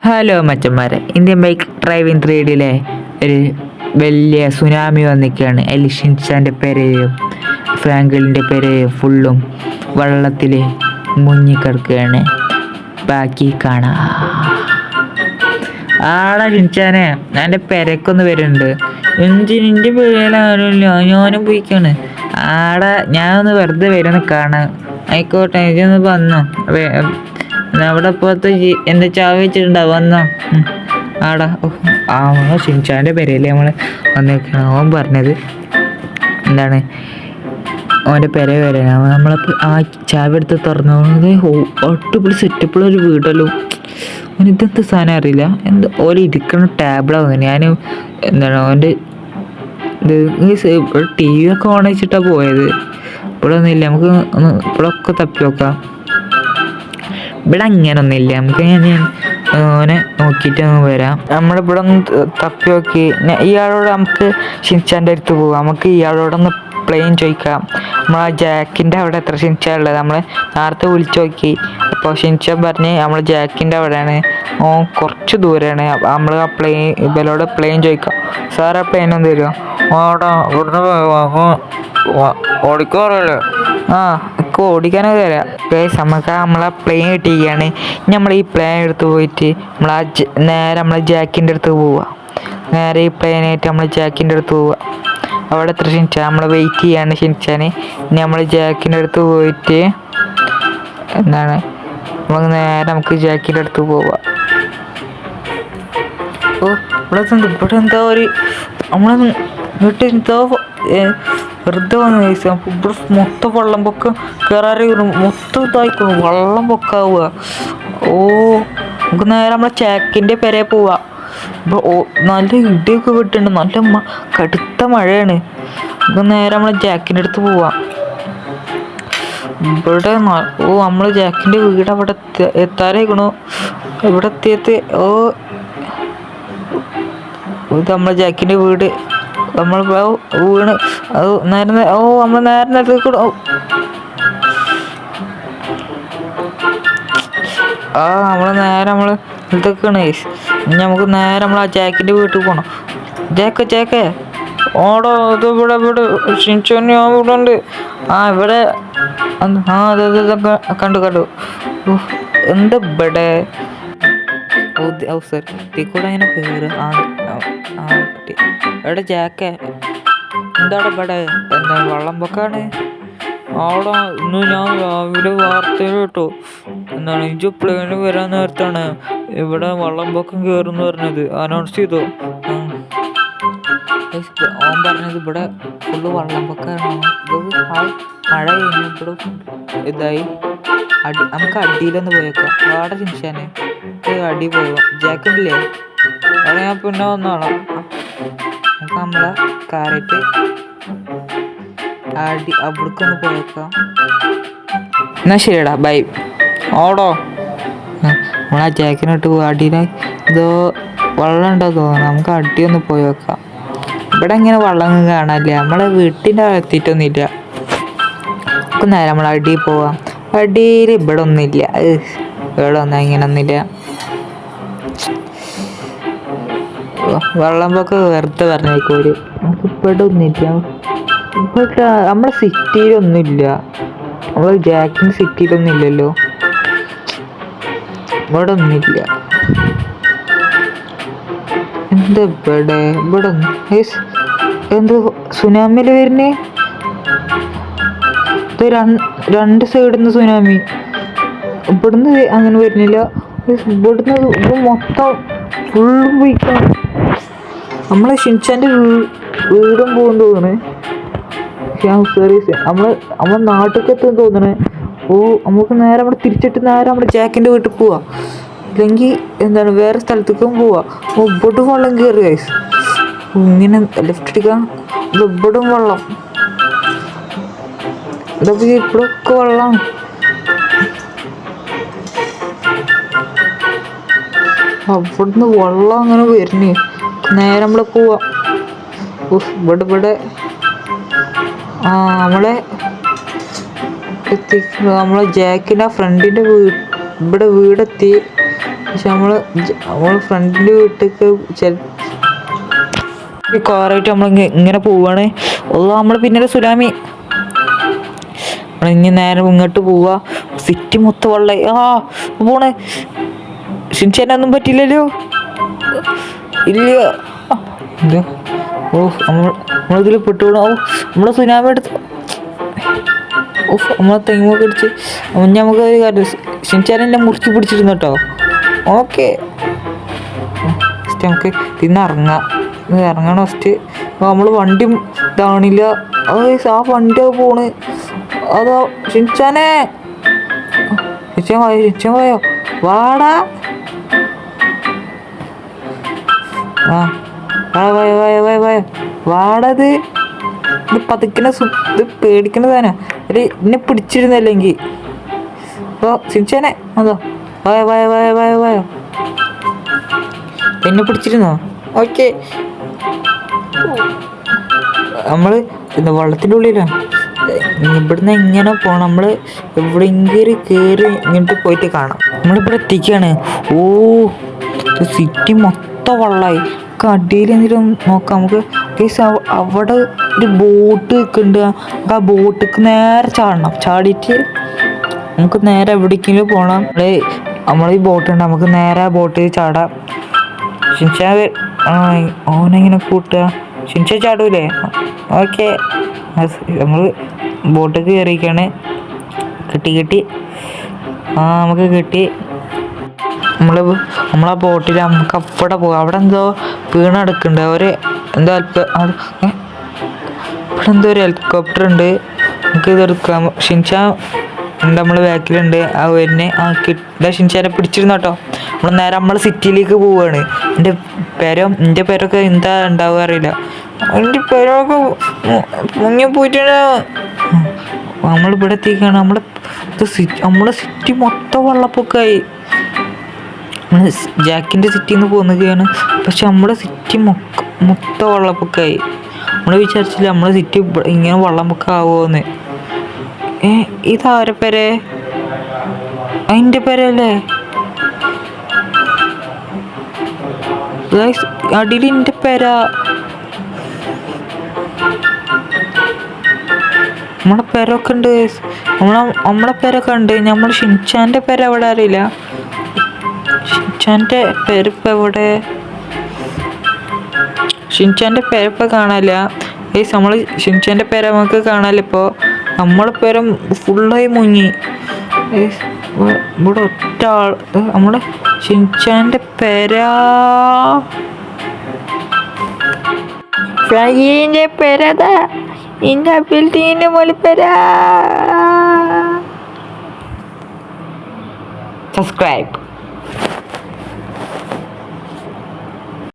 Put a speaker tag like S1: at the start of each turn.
S1: Hello മച്ചന്മാരെ, Indian bike driving 3Dയിലെ ഒരു വലിയ സുനാമി വന്നിക്കുകയാണ്. അതിൽ ഷിൻചാൻ്റെ പെരയും ഫ്രാങ്കിളിൻ്റെ പെരയും ഫുള്ളും വെള്ളത്തിൽ മുങ്ങിക്കിടക്കുകയാണ്. ബാക്കി കാണാം. ആടാ ഷിൻചാനെ, എൻ്റെ പെരക്കൊന്ന് വരുന്നുണ്ട്. എൻ്റെ പേരാരുമില്ല, ഞാനും പോയിക്കാണ്. ആടാ ഞാനൊന്ന് വെറുതെ വരുന്ന കാണാം. ആയിക്കോട്ടെ, ഇതൊന്ന് വന്നോ. അവിടെ ഇപ്പോഴത്തെ എൻ്റെ ചാവ വെച്ചിട്ടുണ്ടാവും. വന്നോ. ആടാ ഷിൻചാൻ്റെ പെരയില്ലേ നമ്മൾ വന്നിരിക്കണം. ഓൻ പറഞ്ഞത് എന്താണ്, അവൻ്റെ പെര വരാൻ നമ്മളപ്പോൾ ആ ചാവി എടുത്ത് തുറന്നു. ഒട്ടുപൊളി സെറ്റപ്പുള്ളൊരു വീടല്ലോ. ഇതെന്ത് സാധനം അറിയില്ല. എന്ത് ഓല ഇരിക്കണ ടേബിളാണ്. ഞാൻ എന്താണ് അവൻ്റെ ഇത് ടി വി ഒക്കെ ഓൺ വെച്ചിട്ടാണ് പോയത്. ഇവിടെ ഒന്നുമില്ല. നമുക്ക് ഒന്ന് ഇപ്പോഴൊക്കെ തപ്പി നോക്കാം. ഇവിടെ അങ്ങനൊന്നുമില്ല. നമുക്ക് ഞാൻ ഓനെ നോക്കിയിട്ട് വരാം. നമ്മളിവിടെ ഒന്ന് തപ്പി നോക്കി. ഇയാളോട് നമുക്ക് ഷിൻചാൻ്റെ അടുത്ത് പോവാം. നമുക്ക് ഇയാളോടൊന്ന് പ്ലെയിൻ ചോദിക്കാം. നമ്മൾ ആ ജാക്കിൻ്റെ അവിടെ എത്ര ഷിൻചാൻ ഉള്ളത് നമ്മൾ നേരത്തെ വിളിച്ചു നോക്കി. അപ്പോൾ ഷിൻചാൻ പറഞ്ഞ് നമ്മൾ ജാക്കിൻ്റെ അവിടെയാണ്. കുറച്ച് ദൂരെയാണ്. നമ്മൾ ആ ഇവരോട് പ്ലെയിൻ ചോദിക്കാം. സാർ ആ പ്ലെയിൻ ഒന്ന് തരുമോ? ആടാ ഇവിടുന്ന് ഓടിക്കാറല്ലേ? എനിക്ക് ഓടിക്കാനൊക്കെ തരാം. നമുക്ക് നമ്മളെ പ്ലെയിൻ കിട്ടിയിരിക്കുകയാണ്. ഇനി നമ്മൾ ഈ പ്ലെയിൻ എടുത്ത് പോയിട്ട് നേരെ നമ്മളെ ജാക്കിൻ്റെ അടുത്ത് പോവുക. നേരെ ഈ പ്ലെയിനായിട്ട് നമ്മൾ ജാക്കിൻ്റെ അടുത്ത് പോവുക. അവിടെ എത്ര ഷിൻചാൻ നമ്മൾ വെയിറ്റ് ചെയ്യാണ് ഷിൻചാന്. ഇനി നമ്മൾ ജാക്കിൻ്റെ അടുത്ത് പോയിട്ട് എന്താണ് നേരെ നമുക്ക് ജാക്കിൻ്റെ അടുത്ത് പോവുക. ഇവിടെ എന്താ ഒരു നമ്മളൊന്ന് വീട്ടിൽ എന്തോ വെറുതെ വന്ന് കഴിച്ചാൽ ഇവിടെ മൊത്തം വെള്ളം പൊക്ക കയറാറ് മൊത്തം ഇതായിക്കോളും. വെള്ളം പൊക്കാവുക. നമുക്ക് നേരെ നമ്മളെ ചാക്കിൻ്റെ പെരേ പോവാ. നല്ല ഇടിയൊക്കെ വിട്ടുണ്ട്. നല്ല കടുത്ത മഴയാണ്. നമുക്ക് നേരെ നമ്മളെ ജാക്കിൻ്റെ അടുത്ത് പോവാം. ഇവിടെ നമ്മൾ ജാക്കിൻ്റെ വീട് അവിടെ എത്താറായിക്കണു. ഇവിടെ എത്തിയത് ഇത് നമ്മളെ ജാക്കിൻ്റെ വീട്. നമ്മൾ വീണ് നേരെ നമ്മൾ നേരെ നേരത്തേക്ക് നമ്മൾ ഇതൊക്കെയാണ്. ഇനി നമുക്ക് നേരെ നമ്മൾ ആ ജാക്കിൻ്റെ വീട്ടിൽ പോകണം. ജാക്കേ ഓടോ, ഇത് ഇവിടെ ഷിൻചാൻ ഇവിടെ ഉണ്ട്. ഇവിടെ അതെ കണ്ടു. എന്താ ഇവിടെ സർ കൂടെ അങ്ങനെ കയറുക. എവിടെ ജാക്കേ? എന്താണ് ഇവിടെ? എന്താ വെള്ളം പൊക്കാണ് അവിടെ? ഇന്ന് ഞാൻ രാവിലെ വാർത്തയിൽ കേട്ടു. എന്താണ് ഇഞ്ചു പ്ലെയിന് വരാൻ നേരത്താണ് ഇവിടെ വെള്ളം പൊക്കം കയറുമെന്ന് പറഞ്ഞത് അനൗൺസ് ചെയ്തു. ഓൻ പറഞ്ഞത് ഇവിടെ ഫുള്ള് വെള്ളം പൊക്കാണ്. മഴ കഴിഞ്ഞു ഇവിടെ ഇതായി. നമുക്ക് അടിയിലൊന്ന് പോയേക്കാം. അവിടെ ഷിൻചാനെ അടി പോവാം. ജാക്കില്ലേ അവിടെ ഞാൻ പിന്നെ വന്നോളാം. നമുക്ക് നമ്മളെ കാറായിട്ട് അവിടേക്കൊന്ന് പോയേക്കാം. എന്നാ ശരിടാ, ബൈ. ഓടോ നമ്മളാ ജാക്കിനോട്ട് പോവാ. അടിയിലായി ഇതോ വെള്ളം ഉണ്ടോ തോന്നുന്നു. നമുക്ക് അടിയൊന്ന് പോയി വെക്കാം. ഇവിടെ ഇങ്ങനെ വെള്ളം കാണാനില്ല. നമ്മളെ വീട്ടിൻ്റെ എത്തിയിട്ടൊന്നുമില്ല. നമുക്ക് നേരെ നമ്മൾ അടിയിൽ പോവാം. അടിയിൽ ഇവിടെ ഒന്നുമില്ല. ഇവിടെ ഒന്നും ഇങ്ങനെ ഒന്നുമില്ല. വെള്ളം പൊക്കെ വെറുതെ പറഞ്ഞേക്കോര്. നമുക്ക് ഇവിടെ ഒന്നുമില്ല. ഇവിടെ നമ്മളെ സിറ്റിയിലൊന്നുമില്ല. നമ്മൾ ജാക്കിൻ്റെ സിറ്റിയിലൊന്നും ഇല്ലല്ലോ. ഇവിടെ ഒന്നുമില്ല. എന്താ ഇവിടെ എന്ത് സുനാമിയിൽ വരുന്നേ? ഇത് രണ്ട് സൈഡിൽ നിന്ന് സുനാമി. ഇവിടുന്ന് അങ്ങനെ വരുന്നില്ല. ഇവിടുന്ന് മൊത്തം ഫുള്ളും പോയിക്കാണ്. നമ്മളെ ഷിൻചാൻ്റെ വീടും പോകും തോന്നണേ. നമ്മളെ നാട്ടിലേക്ക് എത്തും തോന്നണേ. നമുക്ക് നേരെ നമ്മൾ തിരിച്ചിട്ട് നേരെ നമ്മുടെ ജാക്കിൻ്റെ വീട്ടിൽ പോവാ. ഇല്ലെങ്കിൽ എന്താണ് വേറെ സ്ഥലത്തേക്കും പോവാ. ഇവിടും വെള്ളം കയറി ഗൈസ്. ഇങ്ങനെ ലെഫ്റ്റ് അടിക്കാം. ഇവിടും വെള്ളം. ഇതൊക്കെ ഇപ്പോഴൊക്കെ വെള്ളം. അവിടുന്ന് വെള്ളം അങ്ങനെ വരുന്നേ. നേരെ നമ്മൾ പോവാ. ഇവിടെ നമ്മളെ നമ്മളെ ജാക്കിൻ്റെ ഫ്രണ്ടിൻ്റെ വീടെത്തി. പക്ഷെ നമ്മള് ഫ്രണ്ടിൻ്റെ വീട്ടിലേക്ക് കാറായിട്ട് നമ്മൾ ഇങ്ങനെ പോവാണ്. നമ്മൾ പിന്നെ സുനാമി ഇനി നേരെ ഇങ്ങോട്ട് പോവാ. സിറ്റി മൊത്തം വെള്ളം പോണേ. ഷിൻചാനൊന്നും പറ്റില്ലല്ലോ. ഇല്ല. നമ്മളിതിൽ പെട്ടുപോണോ? നമ്മളെ സുനാമി എടുത്ത് നമ്മളെ തെങ്ങൊക്കെ അടിച്ച് നമുക്ക് ഒരു കാര്യം ഷിൻചാനെന്നെ മുറുക്കി പിടിച്ചിരുന്നു കേട്ടോ. ഓക്കെ നമുക്ക് ഇറങ്ങണം ഫസ്റ്റ്. നമ്മൾ വണ്ടി ഇതാണില്ല. ആ വണ്ടി പോണ്. അതോ ഷിൻചാനെ ഷിൻചാൻ പോയോ? വാടാ. വാടത്. ഇത് പതുക്കണ ഇത് പേടിക്കണ സാധനം. എന്നെ പിടിച്ചിരുന്നല്ലെങ്കിൽ ഷിൻചാനെ അതോ വായോ എന്നെ പിടിച്ചിരുന്നോ? ഓക്കെ. നമ്മള് വെള്ളത്തിൻ്റെ ഉള്ളിലാണ്. ഇവിടുന്ന് എങ്ങനെ പോണം? നമ്മൾ എവിടെയെങ്കിലും കയറി ഇങ്ങോട്ട് പോയിട്ട് കാണാം. നമ്മളിവിടെ എത്തിക്കുകയാണ്. സിറ്റി മൊത്തം വെള്ളമായി. അടിയിൽ എന്തെങ്കിലും നോക്കാം നമുക്ക്. അവിടെ ഒരു ബോട്ട് നിൽക്കുന്നുണ്ട്. നമുക്ക് ആ ബോട്ടിക്ക് നേരെ ചാടണം. ചാടിയിട്ട് നമുക്ക് നേരെ എവിടേക്കെങ്കിലും പോകണം. നമ്മളീ ബോട്ടുണ്ട്, നമുക്ക് നേരെ ബോട്ടിൽ ചാടാം. ഷിൻചാൻ ഓനെങ്ങനെ കൂട്ടുക? ഷിൻചാൻ ചാടൂലേ? ഓക്കെ. നമ്മൾ ബോട്ടിൽ കയറിയിരിക്കുകയാണ്. കിട്ടി. നമുക്ക് കിട്ടി. നമ്മളെ ബോട്ടിൽ നമുക്ക് അവിടെ പോകാം. അവിടെ എന്തോ വീണെടുക്കുന്നുണ്ട്. എന്തോ ഇവിടെ എന്തോ ഒരു ഹെലികോപ്റ്റർ ഉണ്ട്. നമുക്ക് ഇതെടുക്കാം. ഷിൻചാൻ ഉണ്ട് നമ്മളെ ബാക്കിലുണ്ട്. വരുന്നേ ഷിൻചാനെ പിടിച്ചിരുന്നു കേട്ടോ. നമ്മൾ നേരെ നമ്മളെ സിറ്റിയിലേക്ക് പോവുകയാണ്. എൻ്റെ പേരൊക്കെ എന്താ ഉണ്ടാവുക അറിയില്ല. എൻ്റെ പേരൊക്കെ മുങ്ങി പോയിട്ടാണ്. നമ്മളിവിടെ എത്തിക്കുകയാണ്. നമ്മളെ സിറ്റി മൊത്തം വെള്ളപ്പൊക്കമായി. ജാക്കിൻ്റെ സിറ്റിയിൽ നിന്ന് പോന്നുകയാണ്. പക്ഷെ നമ്മുടെ സിറ്റി മൊത്തം വെള്ളപ്പൊക്കമായി. നമ്മൾ വിചാരിച്ചില്ല നമ്മളെ സിറ്റി ഇങ്ങനെ വെള്ളപ്പൊക്കമാവുമെന്ന്. ഇതാരെ പേരെ? അതിൻ്റെ പേരല്ലേ? അടിയിൽ എൻ്റെ പേരാ. നമ്മളെ പേരൊക്കെ ഉണ്ട്. നമ്മളെ പേരൊക്കെ ഉണ്ട്. നമ്മൾ ഷിൻചാൻ്റെ പേര് എവിടെ അറിയില്ല. ഷിൻചാൻ്റെ പേരിപ്പോൾ എവിടെ? ഷിൻചാൻ്റെ പേരിപ്പോൾ കാണാനില്ല. നമ്മൾ ഷിൻചാൻ്റെ പേര് നമുക്ക് കാണാനില്ല ഇപ്പോൾ. നമ്മളെ പേരും ഫുള്ളായി മുങ്ങി. ഇവിടെ ഒറ്റ ആൾ. നമ്മുടെ ഷിൻചാൻ്റെ പേരാ. ഫ്ലൈയിൻ്റെ പേരതാ. ഇന്ന ബിൽഡിങ്ങിൻ്റെ മുകളിൽ പേരാ. സബ്സ്ക്രൈബ്.